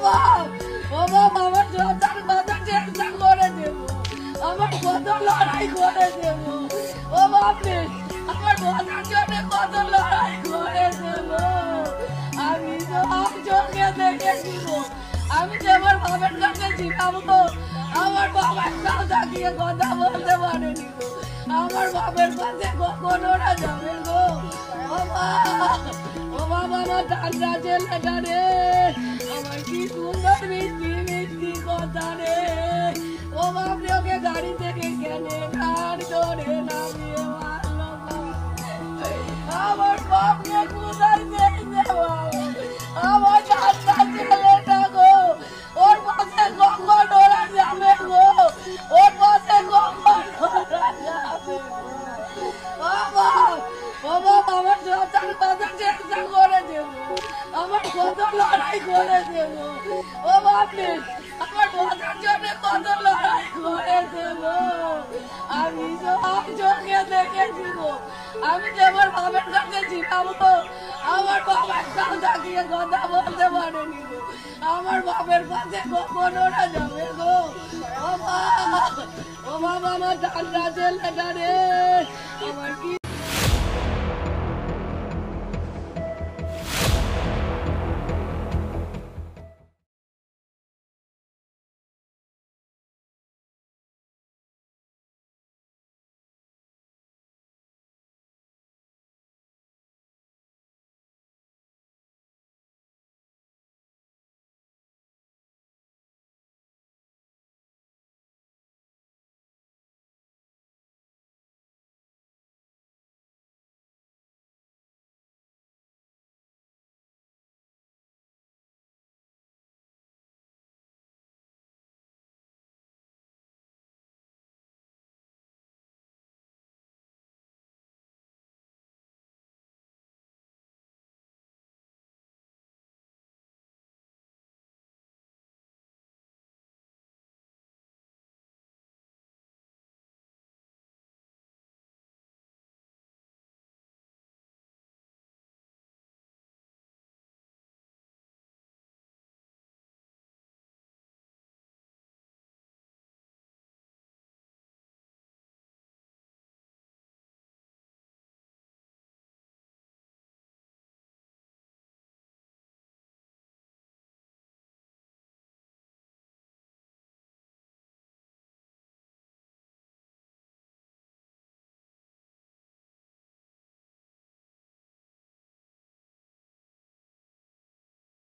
বাপ, ও বাপ, আমার সন্তান কত চেষ্টা করে দেব, আমার কত লড়াই করে দেব, ও বাপ রে, আমার বাবার জন্য কত লড়াই করে দেব। আমি তো চোখে দেখেছি গো, আমি যে আমার বাবার কাছে ছিলাম গো, আমার বাবার সাথে তাকিয়ে কথা বলতে পারেনি গো, আমার বাবার কাছে কখন ওরা যাবে গো। ও বাবা, ও বাবা, আমার ঠান্ডা ছেলেটা রে, আমার কি সুন্দর মিষ্টি মিষ্টি কথা রে। ও বাপ রে, ওকে গাড়ি থেকে কেনে ঘাট ধরে নামিয়ে মারলো গো। আমার বাপকে কোথায় দেখতে বাবা, আমার ঠান্ডা ছেলেটা গো, ওর পাশে কখন ওরা যাবে গো, ওর পাশে কখন ওরা যাবে গো। বাবা, ও বাবা, আমার সন্তান কত চেষ্টা করে দেব, আমার কত লড়াই করে দেব, ও বাপ রে, আমার বাবার জন্য কত লড়াই করে দেব। আমি তো চোখে দেখেছি গো, আমি যে আমার বাবার কাছে ছিলাম গো, আমার বাবার সাথে তাকিয়ে কথা বলতে পারেনি গো, আমার বাবার কাছে কখন ওরা যাবে গো। ও বাবা, ও বাবা, আমার ঠান্ডা ছেলেটা রে, আমার কি